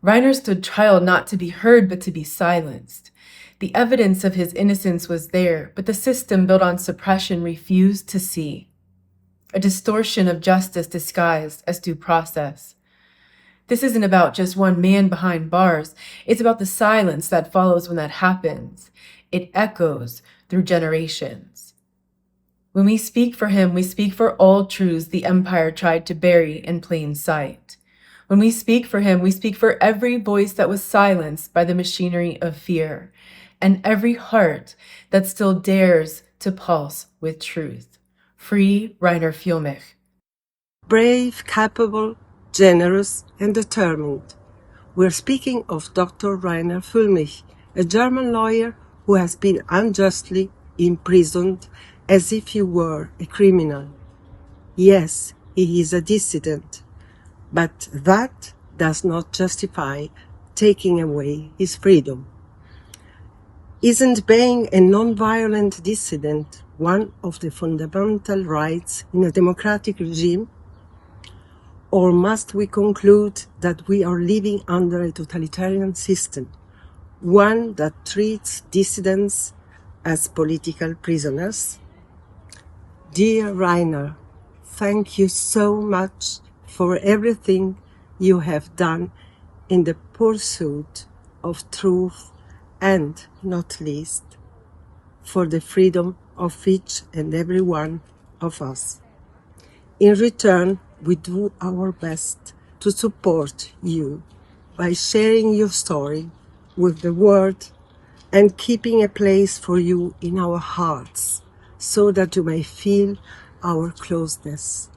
Rainer stood trial not to be heard, but to be silenced. The evidence of his innocence was there, but the system built on suppression refused to see. A distortion of justice disguised as due process. This isn't about just one man behind bars. It's about the silence that follows when that happens. It echoes through generations. When we speak for him, we speak for all truths the empire tried to bury in plain sight. When we speak for him, we speak for every voice that was silenced by the machinery of fear, and every heart that still dares to pulse with truth. Free Rainer Fuellmich. Brave, capable, generous, and determined. We're speaking of Dr. Rainer Fuellmich, a German lawyer who has been unjustly imprisoned as if he were a criminal. Yes, he is a dissident, but that does not justify taking away his freedom. Isn't being a non-violent dissident one of the fundamental rights in a democratic regime? Or must we conclude that we are living under a totalitarian system, one that treats dissidents as political prisoners? Dear Rainer, thank you so much for everything you have done in the pursuit of truth and, not least, for the freedom of each and every one of us. In return, we do our best to support you by sharing your story with the world and keeping a place for you in our hearts so that you may feel our closeness.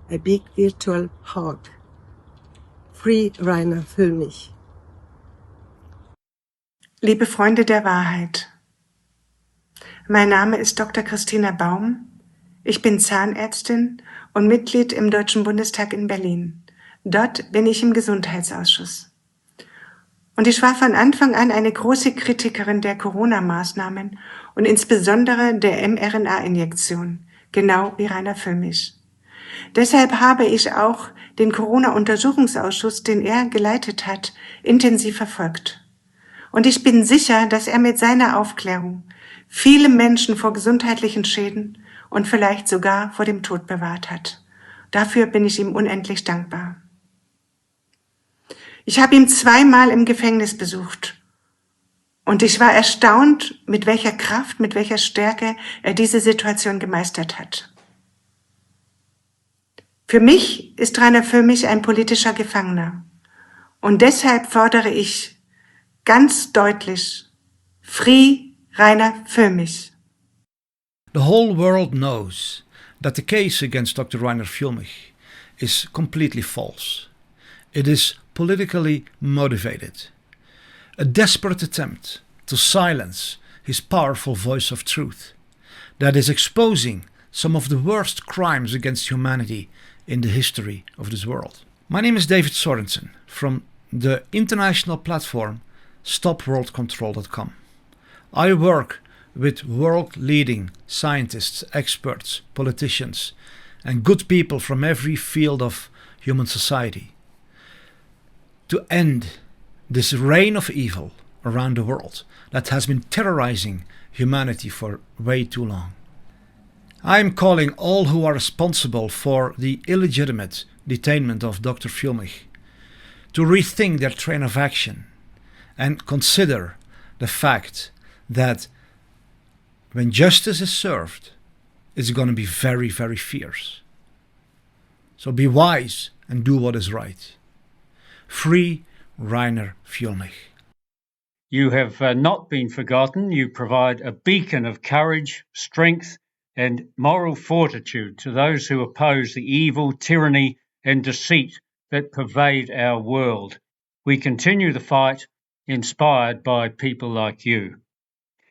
A big virtual hug. Free Rainer Fuellmich. Liebe Freunde der Wahrheit, mein Name ist Dr. Christina Baum. Ich bin Zahnärztin und Mitglied im Deutschen Bundestag in Berlin. Dort bin ich im Gesundheitsausschuss. Und ich war von Anfang an eine große Kritikerin der Corona-Maßnahmen und insbesondere der mRNA-Injektion, genau wie Rainer Fuellmich. Deshalb habe ich auch den Corona-Untersuchungsausschuss, den er geleitet hat, intensiv verfolgt. Und ich bin sicher, dass er mit seiner Aufklärung viele Menschen vor gesundheitlichen Schäden und vielleicht sogar vor dem Tod bewahrt hat. Dafür bin ich ihm unendlich dankbar. Ich habe ihn 2-mal im Gefängnis besucht und ich war erstaunt, mit welcher Kraft, mit welcher Stärke er diese Situation gemeistert hat. Für mich ist Rainer Fuellmich ein politischer Gefangener und deshalb fordere ich ganz deutlich, Free Rainer Fuellmich. The whole world knows that the case against Dr. Rainer Fuellmich is completely false. It is politically motivated. A desperate attempt to silence his powerful voice of truth that is exposing some of the worst crimes against humanity in the history of this world. My name is David Sorensen from the international platform StopWorldControl.com. I work with world-leading scientists, experts, politicians, and good people from every field of human society to end this reign of evil around the world that has been terrorizing humanity for way too long. I am calling all who are responsible for the illegitimate detainment of Dr. Füllmich to rethink their train of action and consider the fact that when justice is served, it's going to be very, very fierce. So be wise and do what is right. Free Rainer Füllmich. You have not been forgotten. You provide a beacon of courage, strength, and moral fortitude to those who oppose the evil, tyranny, and deceit that pervade our world. We continue the fight, inspired by people like you.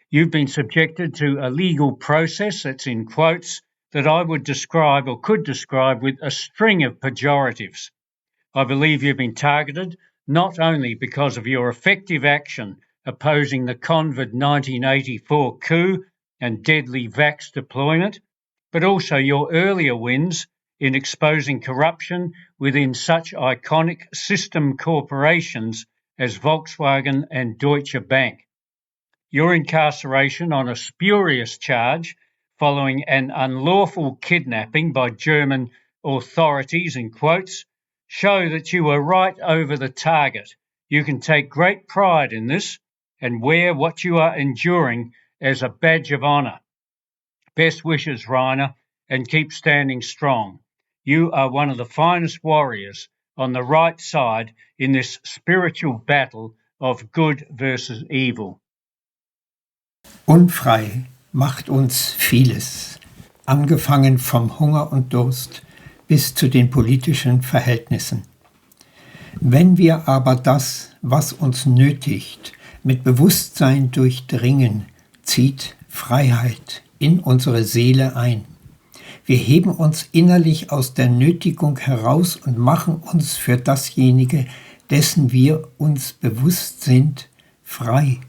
You've been subjected to a legal process, that's in quotes, that I would describe or could describe with a string of pejoratives. I believe you've been targeted not only because of your effective action opposing the COVID 1984 coup and deadly vax deployment, but also your earlier wins in exposing corruption within such iconic system corporations as Volkswagen and Deutsche Bank. Your incarceration on a spurious charge following an unlawful kidnapping by German authorities, in quotes, show that you were right over the target. You can take great pride in this and wear what you are enduring as a badge of honor. Best wishes, Rainer, and keep standing strong. You are one of the finest warriors on the right side in this spiritual battle of good versus evil. Unfrei macht uns vieles, angefangen vom Hunger und Durst bis zu den politischen Verhältnissen. Wenn wir aber das, was uns nötigt, mit Bewusstsein durchdringen, zieht Freiheit in unsere Seele ein. Wir heben uns innerlich aus der Nötigung heraus und machen uns für dasjenige, dessen wir uns bewusst sind, frei.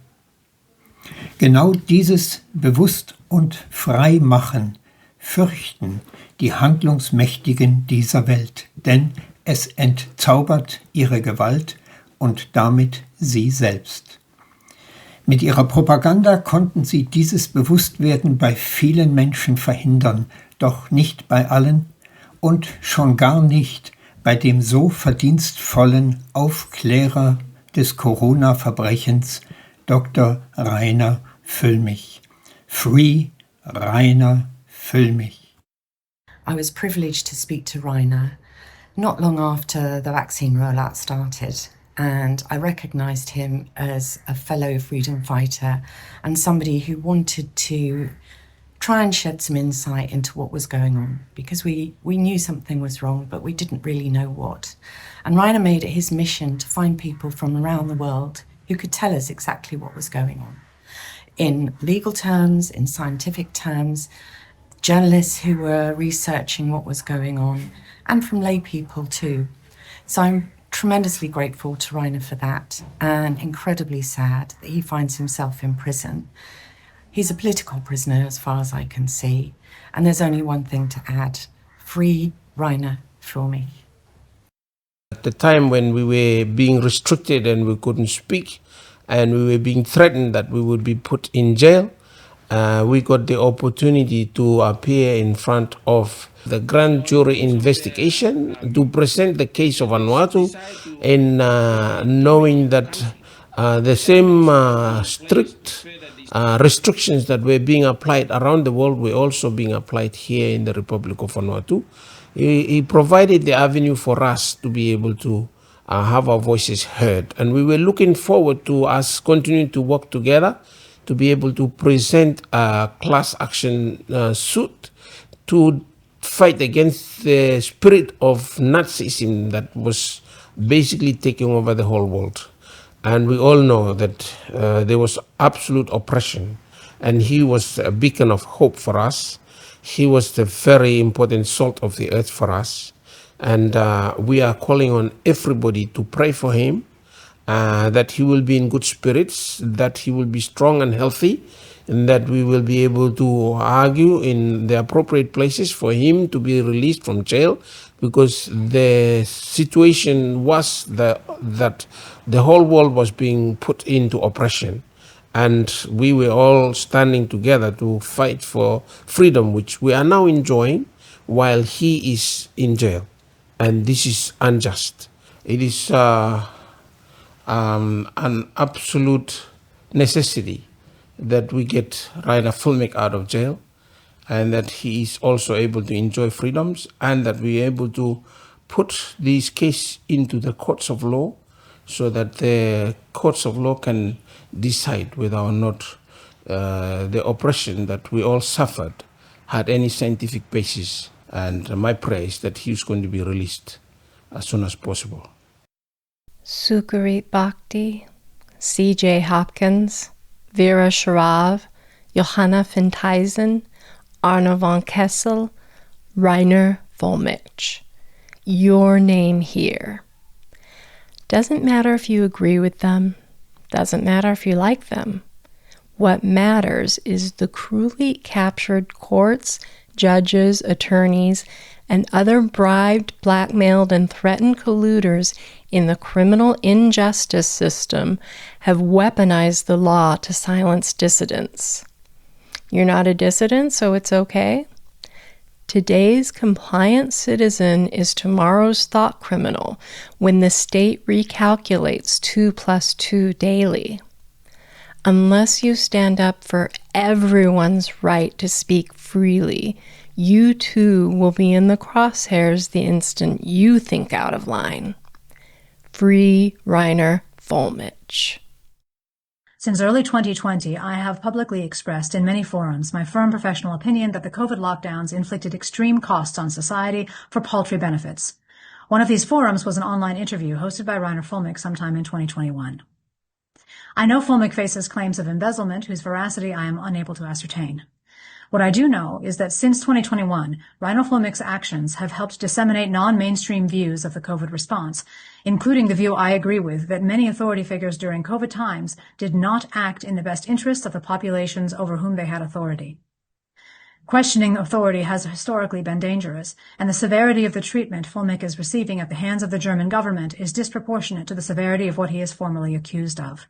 Genau dieses Bewusst- und Freimachen fürchten die Handlungsmächtigen dieser Welt, denn es entzaubert ihre Gewalt und damit sie selbst. Mit ihrer Propaganda konnten sie dieses Bewusstwerden bei vielen Menschen verhindern, doch nicht bei allen und schon gar nicht bei dem so verdienstvollen Aufklärer des Corona-Verbrechens, Dr. Rainer Füllmich. Free Rainer Füllmich. I was privileged to speak to Rainer not long after the vaccine rollout started, and I recognised him as a fellow freedom fighter and somebody who wanted to try and shed some insight into what was going on, because we knew something was wrong, but we didn't really know what. And Rainer made it his mission to find people from around the world who could tell us exactly what was going on. In legal terms, in scientific terms, journalists who were researching what was going on, and from lay people too. So I'm tremendously grateful to Rainer for that, and incredibly sad that he finds himself in prison. He's a political prisoner as far as I can see, and there's only one thing to add: free Rainer Füllmich. At the time when we were being restricted and we couldn't speak, and we were being threatened that we would be put in jail, we got the opportunity to appear in front of the grand jury investigation to present the case of Vanuatu, and knowing that the same strict restrictions that were being applied around the world were also being applied here in the Republic of Vanuatu. He provided the avenue for us to be able to have our voices heard, and we were looking forward to us continuing to work together to be able to present a class action suit to fight against the spirit of Nazism that was basically taking over the whole world. And we all know that there was absolute oppression, and he was a beacon of hope for us. He was the very important salt of the earth for us. And we are calling on everybody to pray for him, that he will be in good spirits, that he will be strong and healthy, and that we will be able to argue in the appropriate places for him to be released from jail, because the situation was that the whole world was being put into oppression. And we were all standing together to fight for freedom, which we are now enjoying while he is in jail. And this is unjust. It is an absolute necessity that we get Rainer Fullmich out of jail, and that he is also able to enjoy freedoms, and that we are able to put these cases into the courts of law so that the courts of law can decide whether or not the oppression that we all suffered had any scientific basis. And my prayer is that he is going to be released as soon as possible. Sucharit Bhakdi, C.J. Hopkins, Vera Sharav, Johanna Fintheisen, Arno von Kessel, Rainer Fullmich. Your name here. Doesn't matter if you agree with them. Doesn't matter if you like them. What matters is the cruelly captured courts, judges, attorneys, and other bribed, blackmailed, and threatened colluders in the criminal injustice system have weaponized the law to silence dissidents. You're not a dissident, so it's okay? Today's compliant citizen is tomorrow's thought criminal when the state recalculates 2 + 2 daily. Unless you stand up for everyone's right to speak freely, you too will be in the crosshairs the instant you think out of line. Free Rainer Fullmich. Since early 2020, I have publicly expressed in many forums my firm professional opinion that the COVID lockdowns inflicted extreme costs on society for paltry benefits. One of these forums was an online interview hosted by Rainer Fullmich sometime in 2021. I know Fullmich faces claims of embezzlement whose veracity I am unable to ascertain. What I do know is that since 2021, Rainer Fullmich's actions have helped disseminate non-mainstream views of the COVID response, including the view I agree with that many authority figures during COVID times did not act in the best interests of the populations over whom they had authority. Questioning authority has historically been dangerous, and the severity of the treatment Fullmich is receiving at the hands of the German government is disproportionate to the severity of what he is formally accused of.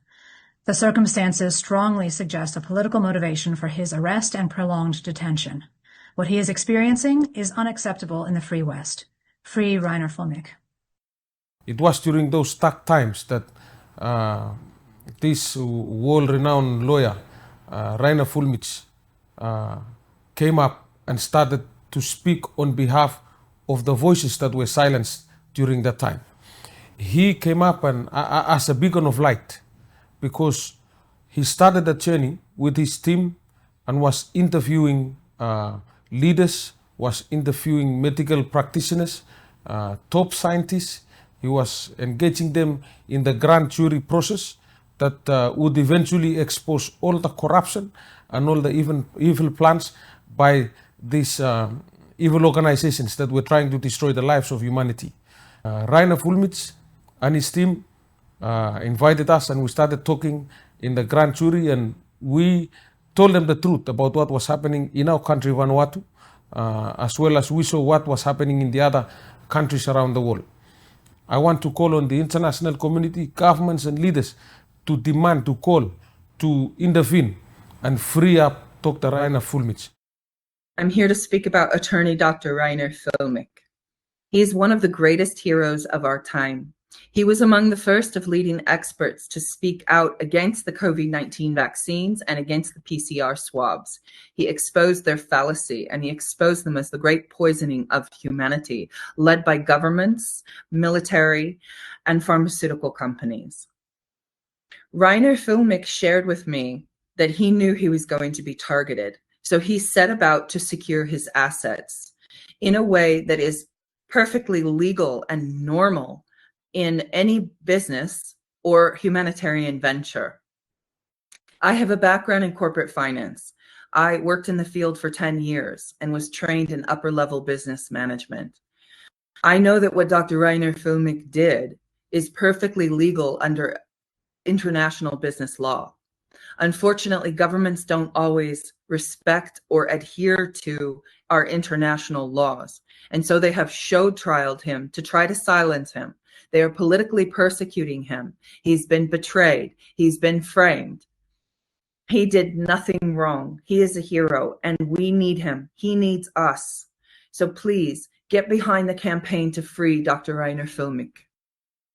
The circumstances strongly suggest a political motivation for his arrest and prolonged detention. What he is experiencing is unacceptable in the Free West. Free Rainer Fullmich. It was during those dark times that this world-renowned lawyer, Rainer Fullmich, came up and started to speak on behalf of the voices that were silenced during that time. He came up and as a beacon of light, because he started a journey with his team and was interviewing leaders, was interviewing medical practitioners, top scientists. He was engaging them in the grand jury process that would eventually expose all the corruption and all the evil plans by these evil organizations that were trying to destroy the lives of humanity. Rainer Fullmich and his team invited us, and we started talking in the grand jury, and we told them the truth about what was happening in our country, Vanuatu, as well as we saw what was happening in the other countries around the world. I want to call on the international community, governments and leaders to demand, to call, to intervene and free up Dr. Rainer Fullmich. I'm here to speak about attorney Dr. Rainer Fullmich. He is one of the greatest heroes of our time. He was among the first of leading experts to speak out against the COVID-19 vaccines and against the PCR swabs. He exposed their fallacy, and he exposed them as the great poisoning of humanity, led by governments, military, and pharmaceutical companies. Rainer Fullmich shared with me that he knew he was going to be targeted, so he set about to secure his assets in a way that is perfectly legal and normal in any business or humanitarian venture. I have a background in corporate finance. I worked in the field for 10 years and was trained in upper-level business management. I know that what Dr. Rainer Fullmich did is perfectly legal under international business law. Unfortunately, governments don't always respect or adhere to our international laws, and so they have show-trialed him to try to silence him. They are politically persecuting him. He's been betrayed. He's been framed. He did nothing wrong. He is a hero, and we need him. He needs us. So please get behind the campaign to free Dr. Rainer Füllmich.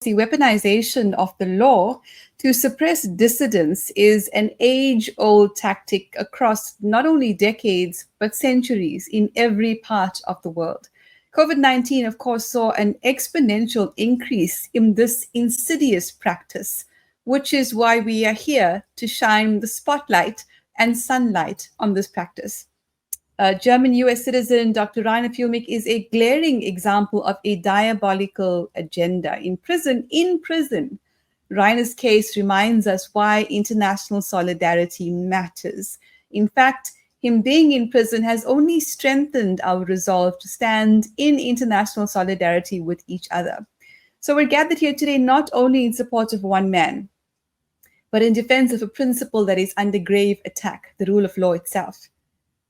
The weaponization of the law to suppress dissidents is an age-old tactic across not only decades, but centuries in every part of the world. COVID-19, of course, saw an exponential increase in this insidious practice, which is why we are here to shine the spotlight and sunlight on this practice. German US citizen Dr. Rainer Füllmich is a glaring example of a diabolical agenda. In prison, Rainer's case reminds us why international solidarity matters. In fact, him being in prison has only strengthened our resolve to stand in international solidarity with each other. So we're gathered here today not only in support of one man, but in defense of a principle that is under grave attack, the rule of law itself.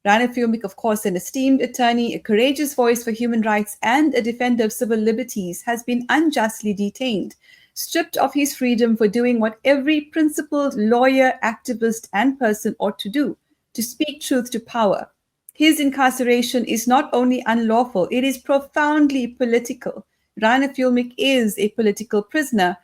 Rainer Füllmich, of course, an esteemed attorney, a courageous voice for human rights, and a defender of civil liberties, has been unjustly detained, stripped of his freedom for doing what every principled lawyer, activist, and person ought to do, to speak truth to power. His incarceration is not only unlawful, it is profoundly political. Rainer Füllmich is a political prisoner,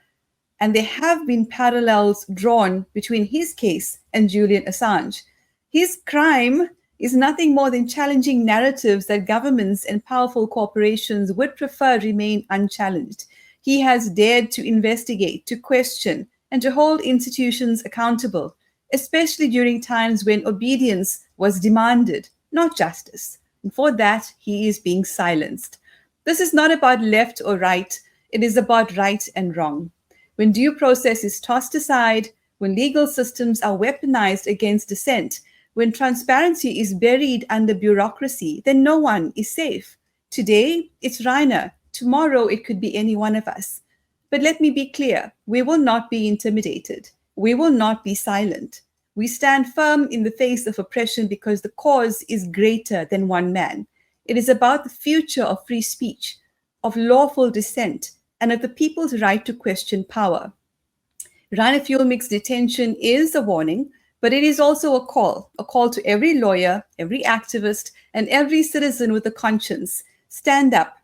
and there have been parallels drawn between his case and Julian Assange. His crime is nothing more than challenging narratives that governments and powerful corporations would prefer remain unchallenged. He has dared to investigate, to question, and to hold institutions accountable, especially during times when obedience was demanded, not justice. And for that, he is being silenced. This is not about left or right. It is about right and wrong. When due process is tossed aside, when legal systems are weaponized against dissent, when transparency is buried under bureaucracy, then no one is safe. Today, it's Rainer. Tomorrow, it could be any one of us. But let me be clear, we will not be intimidated. We will not be silent. We stand firm in the face of oppression because the cause is greater than one man. It is about the future of free speech, of lawful dissent, and of the people's right to question power. Rainer Füllmich's detention is a warning, but it is also a call to every lawyer, every activist, and every citizen with a conscience. Stand up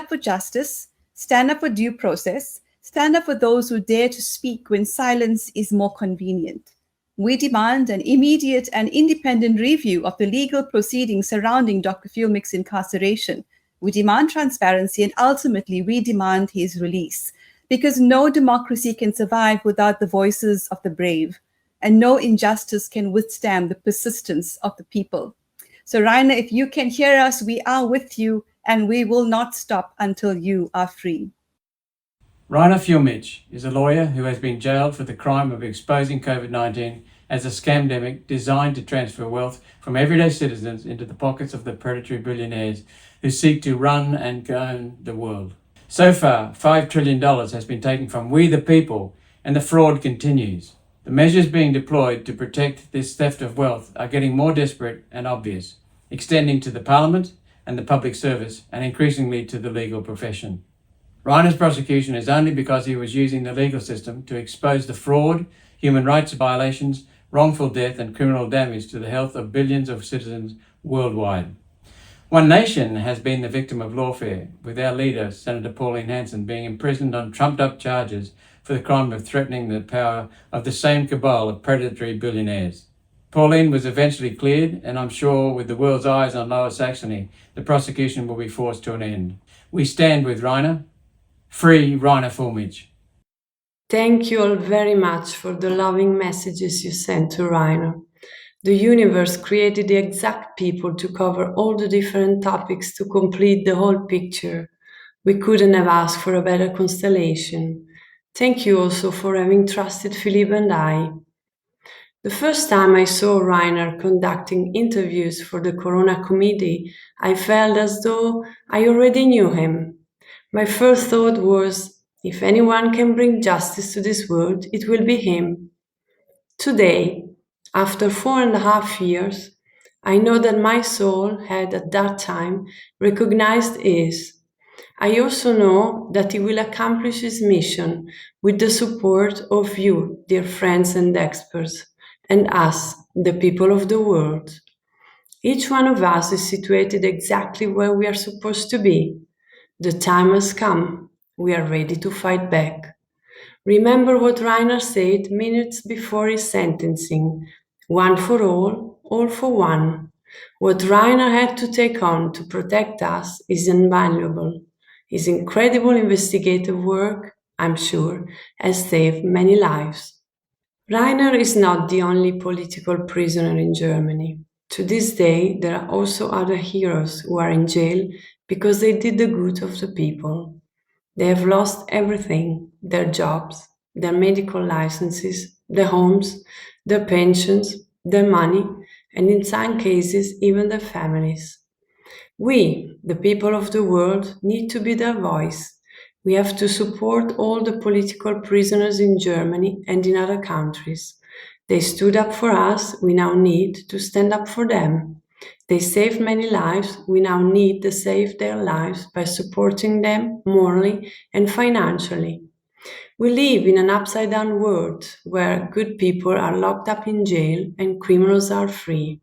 for justice, stand up for due process, stand up for those who dare to speak when silence is more convenient. We demand an immediate and independent review of the legal proceedings surrounding Dr. Füllmich's incarceration. We demand transparency, and ultimately we demand his release, because no democracy can survive without the voices of the brave, and no injustice can withstand the persistence of the people. So Rainer, if you can hear us, we are with you, and we will not stop until you are free. Rainer Füllmich is a lawyer who has been jailed for the crime of exposing COVID-19 as a scamdemic designed to transfer wealth from everyday citizens into the pockets of the predatory billionaires who seek to run and own the world. So far, $5 trillion has been taken from we the people, and the fraud continues. The measures being deployed to protect this theft of wealth are getting more desperate and obvious, extending to the parliament and the public service, and increasingly to the legal profession. Rainer's prosecution is only because he was using the legal system to expose the fraud, human rights violations, wrongful death, and criminal damage to the health of billions of citizens worldwide. One nation has been the victim of lawfare, with our leader, Senator Pauline Hanson, being imprisoned on trumped-up charges for the crime of threatening the power of the same cabal of predatory billionaires. Pauline was eventually cleared, and I'm sure with the world's eyes on Lower Saxony, the prosecution will be forced to an end. We stand with Rainer. Free Rainer Füllmich. Thank you all very much for the loving messages you sent to Rainer. The universe created the exact people to cover all the different topics to complete the whole picture. We couldn't have asked for a better constellation. Thank you also for having trusted Philippe and I. The first time I saw Rainer conducting interviews for the Corona Committee, I felt as though I already knew him. My first thought was, if anyone can bring justice to this world, it will be him. Today, after 4.5 years, I know that my soul had at that time recognized his. I also know that he will accomplish his mission with the support of you, dear friends and experts, and us, the people of the world. Each one of us is situated exactly where we are supposed to be. The time has come. We are ready to fight back. Remember what Rainer said minutes before his sentencing: one for all for one. What Rainer had to take on to protect us is invaluable. His incredible investigative work, I'm sure, has saved many lives. Rainer is not the only political prisoner in Germany. To this day, there are also other heroes who are in jail because they did the good of the people. They have lost everything: their jobs, their medical licenses, their homes, their pensions, their money, and in some cases, even their families. We, the people of the world, need to be their voice. We have to support all the political prisoners in Germany and in other countries. They stood up for us, we now need to stand up for them. They saved many lives, we now need to save their lives by supporting them morally and financially. We live in an upside-down world where good people are locked up in jail and criminals are free.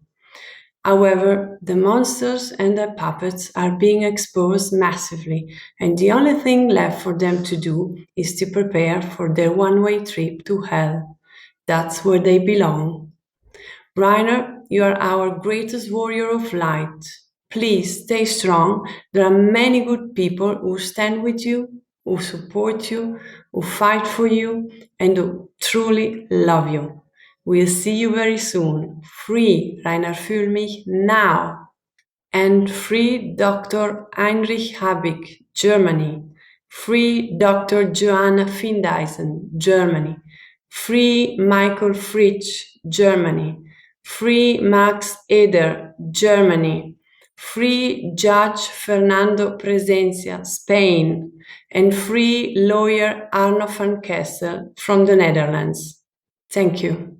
However, the monsters and their puppets are being exposed massively, and the only thing left for them to do is to prepare for their one-way trip to hell. That's where they belong. Rainer, you are our greatest warrior of light. Please stay strong. There are many good people who stand with you, who support you, who fight for you, and who truly love you. We'll see you very soon. Free Rainer Füllmich now. And free Dr. Heinrich Habig, Germany. Free Dr. Joanna Findeisen, Germany. Free Michael Fritsch, Germany. Free Max Eder, Germany. Free Judge Fernando Presencia, Spain. And free lawyer Arno van Kessel from the Netherlands. Thank you.